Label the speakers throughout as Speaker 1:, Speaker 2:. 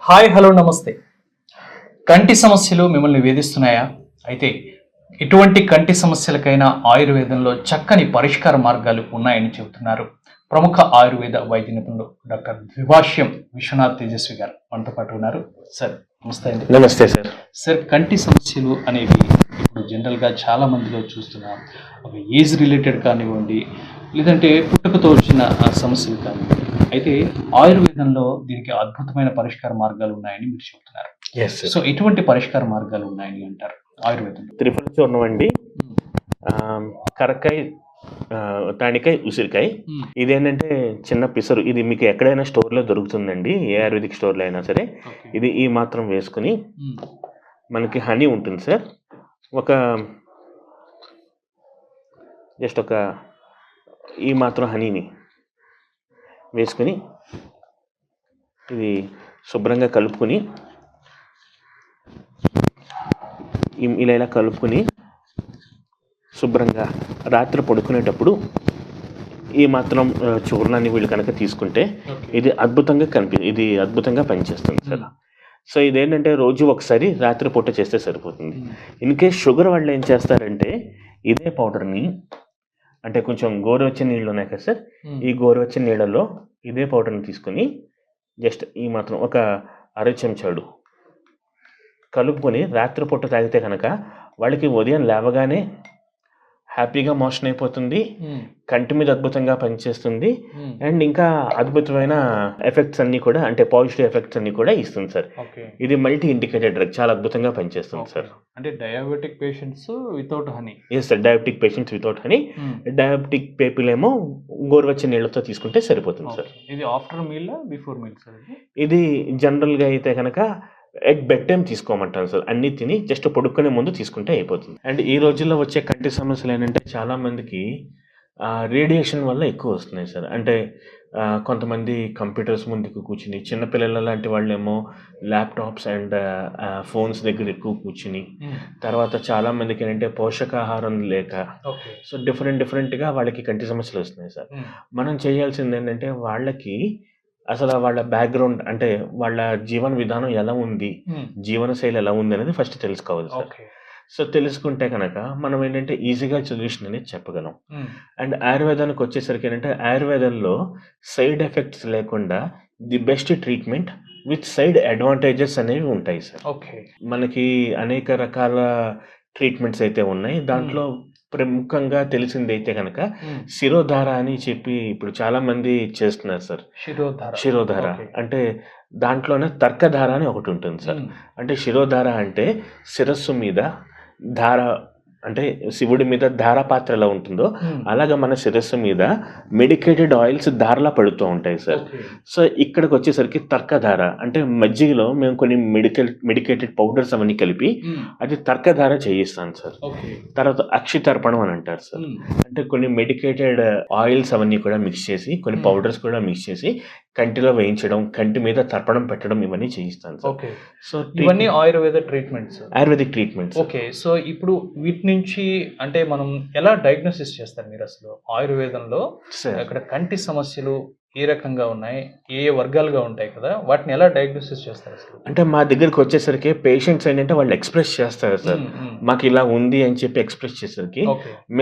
Speaker 1: Hi hello నమస్తే. కంటి సమస్యలు మిమ్మల్ని వేధిస్తున్నాయా? అయితే ఎటువంటి కంటి సమస్యలకైనా ఆయుర్వేదంలో చక్కని పరిష్కార మార్గాలు ఉన్నాయని చెబుతున్నారు ప్రముఖ ఆయుర్వేద వైద్య నిపుణులు డాక్టర్ ద్విభాష్యం విశ్వనాథ్ తేజస్వి గారు మనతో పాటు ఉన్నారు. సార్ నమస్తే అండి.
Speaker 2: నమస్తే సార్.
Speaker 1: సార్, కంటి సమస్యలు అనేవి ఇప్పుడు జనరల్గా చాలా మందిలో చూస్తున్నాం. అవి ఏజ్ రిలేటెడ్ కానివ్వండి, లేదంటే పుట్టుకతో వచ్చిన సమస్యలు కానివ్వండి. అయితే ఆయుర్వేదంలో దీనికి అద్భుతమైన పరిష్కార మార్గాలు ఉన్నాయని మీరు చెబుతున్నారు. సో ఎటువంటి పరిష్కార మార్గాలు ఉన్నాయని అంటారు ఆయుర్వేదంలో?
Speaker 2: త్రిఫల చూర్ణం అండి, కరక్కాయ, తానికాయ, ఉసిరికాయ. ఇదేంటంటే చిన్న పిసరు. ఇది మీకు ఎక్కడైనా స్టోర్లో దొరుకుతుందండి, ఏ ఆయుర్వేదిక్ స్టోర్లో అయినా సరే. ఇది ఈ మాత్రం వేసుకుని మనకి హనీ ఉంటుంది సార్. జస్ట్ ఒక ఈ మాత్రం హనీని వేసుకుని ఇది శుభ్రంగా కలుపుకొని ఇలా కలుపుకొని శుభ్రంగా రాత్రి పడుకునేటప్పుడు ఈ మాత్రం చూర్ణాన్ని వీళ్ళు కనుక తీసుకుంటే ఇది అద్భుతంగా పనిచేస్తుంది సార్. సో ఇదేంటంటే రోజు ఒకసారి రాత్రి పూట చేస్తే సరిపోతుంది. ఇన్ కేస్ షుగర్ వాళ్ళు ఏం చేస్తారంటే ఇదే పౌడర్ని, అంటే కొంచెం గోరువెచ్చని నీళ్ళు ఉన్నాయి కదా సార్, ఈ గోరువెచ్చని నీళ్ళలో ఇదే పౌడర్ని తీసుకొని జస్ట్ ఈ మాత్రం ఒక అర చెంచాడు కలుపుకొని రాత్రి పూట తాగితే కనుక వాళ్ళకి ఉదయం లేవగానే హ్యాపీగా మోషన్ అయిపోతుంది, కంటి మీద అద్భుతంగా పనిచేస్తుంది, అండ్ ఇంకా అద్భుతమైన ఎఫెక్ట్స్ అన్ని కూడా, అంటే పాజిటివ్ ఎఫెక్ట్స్ అన్ని కూడా ఇస్తుంది సార్. ఇది మల్టీ ఇండికేటెడ్ డ్రగ్, చాలా అద్భుతంగా పనిచేస్తుంది సార్.
Speaker 1: అంటే diabetic patients without honey?
Speaker 2: Yes sir, diabetic patients without honey. Diabetic people ఏమో గోరువెచ్చని నీళ్ళతో తీసుకుంటే సరిపోతుంది సార్.
Speaker 1: ఇది after meal before meal sir?
Speaker 2: ఇది జనరల్గా అయితే కనుక ఎట్ బెడ్ టైం తీసుకోమంటాను సార్. అన్ని తిని జస్ట్ పడుకునే ముందు తీసుకుంటే అయిపోతుంది. అండ్ ఈ రోజుల్లో వచ్చే కంటి సమస్యలు ఏంటంటే చాలా మందికి రేడియేషన్ వల్ల ఎక్కువ వస్తున్నాయి సార్. అంటే కొంతమంది కంప్యూటర్స్ ముందుకు కూర్చుని, చిన్నపిల్లల లాంటి వాళ్ళేమో ల్యాప్టాప్స్ అండ్ ఫోన్స్ దగ్గర ఎక్కువ కూర్చుని, తర్వాత చాలా మందికి ఏంటంటే పోషకాహారం లేక, సో డిఫరెంట్గా వాళ్ళకి కంటి సమస్యలు వస్తున్నాయి సార్. మనం చేయాల్సింది ఏంటంటే వాళ్ళకి అసలు వాళ్ళ బ్యాక్గ్రౌండ్, అంటే వాళ్ళ జీవన విధానం ఎలా ఉంది, జీవనశైలి ఎలా ఉంది అనేది ఫస్ట్ తెలుసుకోవాలి సార్. సో తెలుసుకుంటే కనుక మనం ఏంటంటే ఈజీగా సొల్యూషన్ అనేది చెప్పగలం. అండ్ ఆయుర్వేదానికి వచ్చేసరికి ఏంటంటే ఆయుర్వేదంలో సైడ్ ఎఫెక్ట్స్ లేకుండా the best treatment with side advantages అనేవి ఉంటాయి సార్. మనకి అనేక రకాల ట్రీట్మెంట్స్ అయితే ఉన్నాయి. దాంట్లో ప్రముఖంగా తెలిసింది అయితే కనుక శిరోధార అని చెప్పి ఇప్పుడు చాలా మంది చేస్తున్నారు సార్. శిరోధార అంటే దాంట్లోనే తర్కధార అని ఒకటి ఉంటుంది సార్. అంటే శిరోధార అంటే శిరస్సు మీద ధార, అంటే శివుడి మీద ధారాపాత్ర ఎలా ఉంటుందో అలాగా మన శిరస్సు మీద మెడికేటెడ్ ఆయిల్స్ ధారలా పడుతూ ఉంటాయి సార్. సో ఇక్కడికి వచ్చేసరికి తర్కధార అంటే మజ్జిగలో మేము కొన్ని మెడికేటెడ్ పౌడర్స్ అవన్నీ కలిపి అది తర్కధార చేయిస్తాను సార్. తర్వాత అక్షితర్పణం అని అంటారు సార్. అంటే కొన్ని మెడికేటెడ్ ఆయిల్స్ అవన్నీ కూడా మిక్స్ చేసి, కొన్ని పౌడర్స్ కూడా మిక్స్ చేసి కంటిలో వేయించడం, కంటి మీద తర్పణం పెట్టడం, ఇవన్నీ చేయిస్తాను సార్.
Speaker 1: సో ఇవన్నీ ఆయుర్వేదిక్ ట్రీట్మెంట్స్. ఓకే, సో ఇప్పుడు వీటి నుంచి అంటే మనం ఎలా డయాగ్నోసిస్ చేస్తారు మీరు అసలు ఆయుర్వేదంలో? అక్కడ కంటి సమస్యలు ఏ రకంగా ఉన్నాయి, ఏ వర్గాలుగా ఉంటాయి కదా, వాటిని ఎలా డయాగ్నోసిస్ చేస్తారు అసలు?
Speaker 2: అంటే మా దగ్గరికి వచ్చేసరికి పేషెంట్స్ ఏంటంటే వాళ్ళు ఎక్స్ప్రెస్ చేస్తారు సార్, మాకు ఇలా ఉంది అని చెప్పి ఎక్స్ప్రెస్ చేసరికి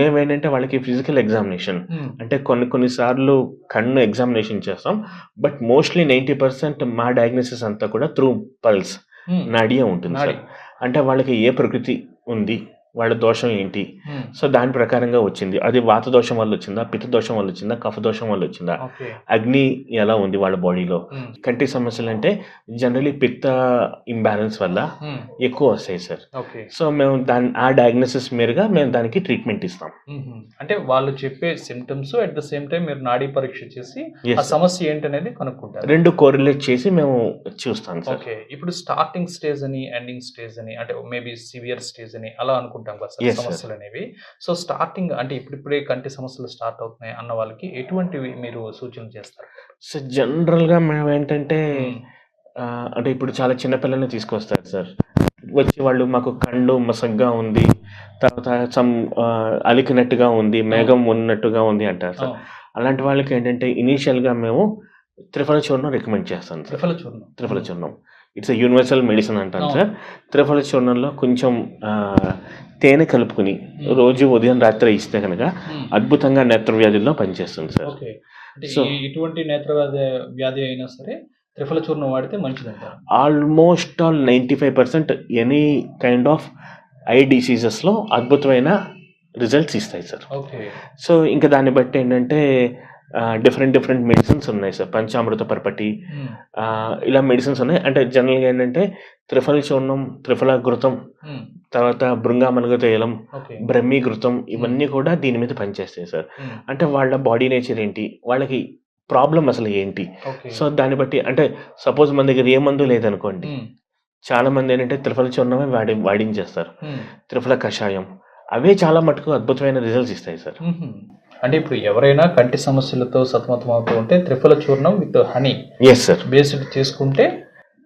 Speaker 2: మేము ఏంటంటే వాళ్ళకి ఫిజికల్ ఎగ్జామినేషన్, అంటే కొన్నిసార్లు కన్ను ఎగ్జామినేషన్ చేస్తాం. బట్ మోస్ట్లీ 90% మా డయాగ్నోసిస్ అంతా కూడా త్రూ పల్స్, నాడియా ఉంటుంది సార్. అంటే వాళ్ళకి ఏ ప్రకృతి ఉంది, వాళ్ళ దోషం ఏంటి, సో దాని ప్రకారంగా వచ్చింది. అది వాత దోషం వల్ల వచ్చిందా, పిత్త దోషం వల్ల వచ్చిందా, కఫ దోషం వల్ల వచ్చిందా, అగ్ని ఎలా ఉంది వాళ్ళ బాడీలో. కంటి సమస్యలు అంటే జనరలీ పిత్త ఇంబ్యాలెన్స్ వల్ల ఎక్కువ వస్తాయి సార్. సో మేము ఆ డయాగ్నోసిస్ మీరుగా మేము దానికి ట్రీట్మెంట్ ఇస్తాం.
Speaker 1: అంటే వాళ్ళు చెప్పే symptoms at the same time మీరు నాడీ పరీక్ష చేసి ఆ సమస్య ఏంటనేది కనుక్కుంటారు.
Speaker 2: రెండు కోరిలేట్ చేసి మేము చూస్తాం సార్.
Speaker 1: ఇప్పుడు స్టార్టింగ్ స్టేజ్ అని, ఎండింగ్ స్టేజ్ అని, అంటే మేబీ సివియర్ స్టేజ్ అని అలా అనుకుంటాం సమస్యలు అనేవి. సో స్టార్టింగ్ అంటే ఇప్పుడిప్పుడే కంటి సమస్యలు స్టార్ట్ అవుతున్నాయి అన్న వాళ్ళకి ఎటువంటివి మీరు సూచనలు చేస్తారు?
Speaker 2: సో జనరల్గా మేము ఏంటంటే అంటే ఇప్పుడు చాలా చిన్నపిల్లల్ని తీసుకొస్తారు సార్. వచ్చి వాళ్ళు మాకు కళ్ళు మసగ్గా ఉంది, తర్వాత అలికినట్టుగా ఉంది, మేఘం ఉన్నట్టుగా ఉంది అంటారు సార్. అలాంటి వాళ్ళకి ఏంటంటే ఇనీషియల్గా మేము త్రిఫల చూర్ణం రికమెండ్ చేస్తాను సార్.
Speaker 1: త్రిఫల చూర్ణం
Speaker 2: ఇట్స్ యూనివర్సల్ మెడిసిన్ అంటాను
Speaker 1: అవును.
Speaker 2: సార్. త్రిఫల చూర్ణంలో కొంచెం తేనె కలుపుకుని రోజు ఉదయం రాత్రి ఇస్తే కనుక
Speaker 1: మ్మ్.
Speaker 2: అద్భుతంగా నేత్ర వ్యాధుల్లో పనిచేస్తుంది సార్.
Speaker 1: ఓకే. అంటే
Speaker 2: సో
Speaker 1: ఎటువంటి నేత్ర వ్యాధి అయినా సరే త్రిఫల చూర్ణం వాడితే మంచిదంటారు.
Speaker 2: Almost all 95% any kind of eye డిసీజెస్లో అద్భుతమైన రిజల్ట్స్ ఇస్తాయి సార్.
Speaker 1: ఓకే.
Speaker 2: సో ఇంకా దాన్ని బట్టి ఏంటంటే డిఫరెంట్ మెడిసిన్స్ ఉన్నాయి సార్. పంచామృత పరపటి
Speaker 1: మ్మ్.
Speaker 2: ఇలా మెడిసిన్స్ ఉన్నాయి. అంటే జనరల్గా ఏంటంటే త్రిఫల చూర్ణం, త్రిఫల ఘృతం,
Speaker 1: మ్మ్.
Speaker 2: తర్వాత భృంగామనుగ తైలం,
Speaker 1: ఓకే.
Speaker 2: బ్రహ్మీ ఘృతం ఇవన్నీ కూడా దీని మీద పనిచేస్తాయి సార్.
Speaker 1: మ్మ్.
Speaker 2: అంటే వాళ్ళ బాడీ నేచర్ ఏంటి, వాళ్ళకి ప్రాబ్లం అసలు ఏంటి,
Speaker 1: ఓకే.
Speaker 2: సో దాన్ని బట్టి అంటే సపోజ్ మన దగ్గర ఏ మందు లేదనుకోండి,
Speaker 1: మ్మ్.
Speaker 2: చాలా మంది ఏంటంటే త్రిఫల చూర్ణమే వాడించేస్తారు.
Speaker 1: మ్మ్.
Speaker 2: త్రిఫల కషాయం అవే చాలా మటుకు అద్భుతమైన రిజల్ట్స్ ఇస్తాయి సార్.
Speaker 1: మ్మ్. అంటే ఇప్పుడు ఎవరైనా కంటి సమస్యలతో సతమతం అవుతూ ఉంటే త్రిఫల చూర్ణం with honey
Speaker 2: yes sir,
Speaker 1: paste చేసుకుంటే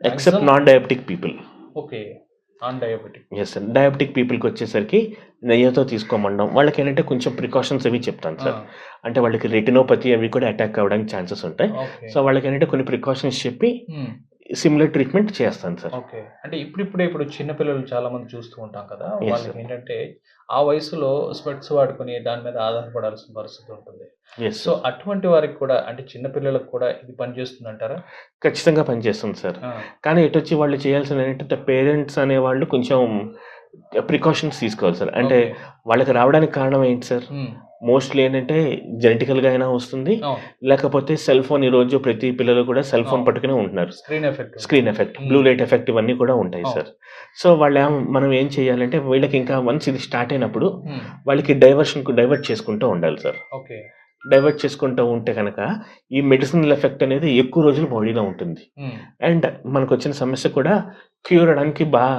Speaker 2: except non diabetic people.
Speaker 1: Okay. Non diabetic.
Speaker 2: Yes sir. Diabetic పీపుల్కి వచ్చేసరికి నెయ్యితో తీసుకోమండం, వాళ్ళకి ఏంటంటే కొంచెం ప్రికాషన్స్ అవి చెప్తాను సార్. అంటే వాళ్ళకి రెటినోపతి అవి కూడా అటాక్ అవ్వడానికి ఛాన్సెస్ ఉంటాయి.
Speaker 1: ఓకే.
Speaker 2: సో వాళ్ళకి ఏంటంటే కొన్ని ప్రికాషన్స్ చెప్పి
Speaker 1: మ్మ్.
Speaker 2: సిమిలర్ ట్రీట్మెంట్ చేస్తాను సార్.
Speaker 1: ఓకే. అంటే ఇప్పుడు చిన్నపిల్లలు చాలా మంది చూస్తూ ఉంటాం కదా,
Speaker 2: Yes,
Speaker 1: వాళ్ళకి
Speaker 2: sir.
Speaker 1: ఏంటంటే ఆ వయసులో స్పెట్స్ వాడుకొని దాని మీద ఆధారపడాల్సిన పరిస్థితి ఉంటుంది.
Speaker 2: ఎస్
Speaker 1: సో అటువంటి వారికి కూడా అంటే చిన్నపిల్లలకు కూడా ఇది పనిచేస్తుంది అంటారా?
Speaker 2: ఖచ్చితంగా పనిచేస్తుంది సార్. కానీ ఎటొచ్చి వాళ్ళు చేయాల్సిన ఏంటంటే పేరెంట్స్ అనేవాళ్ళు కొంచెం ప్రికాషన్స్ తీసుకోవాలి సార్. అంటే వాళ్ళకి రావడానికి కారణం ఏంటి సార్? మోస్ట్లీ ఏంటంటే జెనెటికల్గా అయినా వస్తుంది, లేకపోతే సెల్ ఫోన్. ఈరోజు ప్రతి పిల్లలు కూడా సెల్ ఫోన్
Speaker 1: అవును.
Speaker 2: పట్టుకునే ఉంటున్నారు.
Speaker 1: Screen effect,
Speaker 2: blue light effect ఇవన్నీ కూడా ఉంటాయి
Speaker 1: అవును.
Speaker 2: సార్. సో మనం ఏం చేయాలంటే వీళ్ళకి ఇంకా వన్స్ ఇది స్టార్ట్ అయినప్పుడు వాళ్ళకి డైవర్ట్ చేసుకుంటూ ఉండాలి సార్.
Speaker 1: ఓకే.
Speaker 2: డైవర్ట్ చేసుకుంటూ ఉంటే కనుక ఈ మెడిసినల్ ఎఫెక్ట్ అనేది ఎక్కువ రోజులు బాడీలో ఉంటుంది. అండ్ మనకు వచ్చిన సమస్య కూడా క్యూర్ అవడానికి బాగా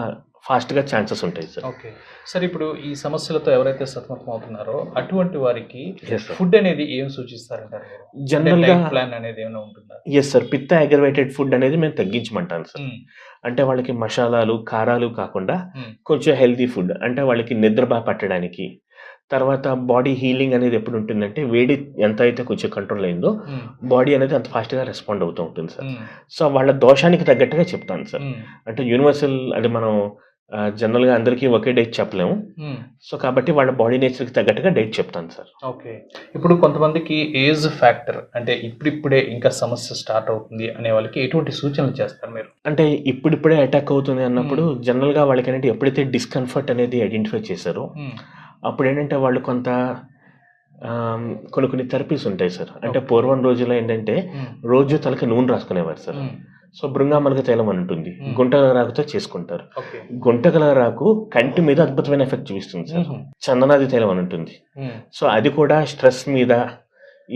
Speaker 2: ఫాస్ట్గా ఛాన్సెస్ ఉంటాయి సార్.
Speaker 1: ఓకే. సరే, ఇప్పుడు ఈ సమస్యలతో ఎవరైతే సతమతం అవుతున్నారో అటువంటి వారికి
Speaker 2: Yes, sir.
Speaker 1: ఫుడ్ అనేది ఏం సూచిస్తారంటారు మీరు?
Speaker 2: జనరల్గా
Speaker 1: ప్లాన్ అనేది ఏమైనా ఉంటుందా?
Speaker 2: ఎస్ సార్, పిత్త అగ్రవేటెడ్ ఫుడ్ అనేది మేము తగ్గించమంటాను సార్. అంటే వాళ్ళకి మసాలాలు, కారాలు కాకుండా కొంచెం హెల్తీ ఫుడ్, అంటే వాళ్ళకి నిద్ర బాగా పట్టడానికి, తర్వాత బాడీ హీలింగ్ అనేది ఎప్పుడు ఉంటుందంటే వేడి ఎంత అయితే కొంచెం కంట్రోల్ అయిందో బాడీ అనేది అంత ఫాస్ట్గా రెస్పాండ్ అవుతూ ఉంటుంది సార్. సో వాళ్ళ దోషానికి తగ్గట్టుగా చెప్తాను సార్. అంటే యూనివర్సల్ అది మనం జనరల్గా అందరికీ ఒకే డైట్ చెప్పలేము. సో కాబట్టి వాళ్ళ బాడీ నేచర్కి తగ్గట్టుగా డైట్ చెప్తాను సార్.
Speaker 1: ఓకే. ఇప్పుడు కొంతమందికి ఏజ్ ఫ్యాక్టర్, అంటే ఇప్పుడిప్పుడే ఇంకా సమస్య స్టార్ట్ అవుతుంది అనే వాళ్ళకి ఎటువంటి సూచనలు చేస్తారు మీరు?
Speaker 2: అంటే ఇప్పుడిప్పుడే అటాక్ అవుతుంది అన్నప్పుడు జనరల్గా వాళ్ళకి ఏంటంటే ఎప్పుడైతే డిస్కంఫర్ట్ అనేది ఐడెంటిఫై చేశారో అప్పుడు ఏంటంటే వాళ్ళు కొన్ని థెరపీస్ ఉంటాయి సార్. అంటే పూర్వం రోజుల్లో ఏంటంటే రోజు తలకి నూనె రాసుకునేవారు సార్. సో భృంగామనుగ తైలం అని ఉంటుంది, గుంటగల రాకుతో చేసుకుంటారు.
Speaker 1: ఓకే.
Speaker 2: గుంటగల రాకు కంటి మీద అద్భుతమైన ఎఫెక్ట్ చూపిస్తుంది సార్. చందనాది తైలం అని ఉంటుంది. సో అది కూడా స్ట్రెస్ మీద,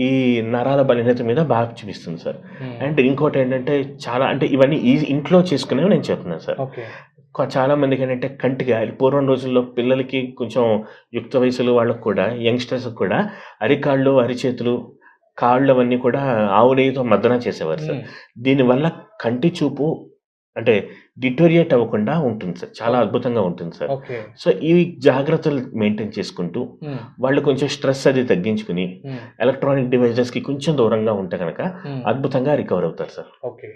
Speaker 2: ఈ నరాల బలహీనత మీద బాగా చూపిస్తుంది సార్. అండ్ ఇంకోటి ఏంటంటే చాలా, అంటే ఇవన్నీ ఇంట్లో చేసుకునేవి నేను చెప్తున్నాను సార్.
Speaker 1: ఓకే.
Speaker 2: చాలా మందికి ఏంటంటే కంటిగా పూర్వం రోజుల్లో పిల్లలకి కొంచెం యుక్త వయసులో వాళ్ళకు కూడా, యంగ్స్టర్స్ కూడా అరికాళ్ళు, అరిచేతులు, కాళ్ళు అవన్నీ కూడా ఆవు నెయ్యితో మద్దన చేసేవారు సార్. దీనివల్ల కంటి చూపు అంటే డిటోరియేట్ అవ్వకుండా ఉంటుంది సార్. చాలా అద్భుతంగా ఉంటుంది సార్.
Speaker 1: ఓకే.
Speaker 2: సో ఈ జాగ్రత్తలు మెయింటైన్ చేసుకుంటూ వాళ్ళు కొంచెం స్ట్రెస్ అది తగ్గించుకుని ఎలక్ట్రానిక్ డివైజెస్కి కొంచెం దూరంగా ఉంటే కనుక అద్భుతంగా రికవర్ అవుతారు సార్.
Speaker 1: ఓకే.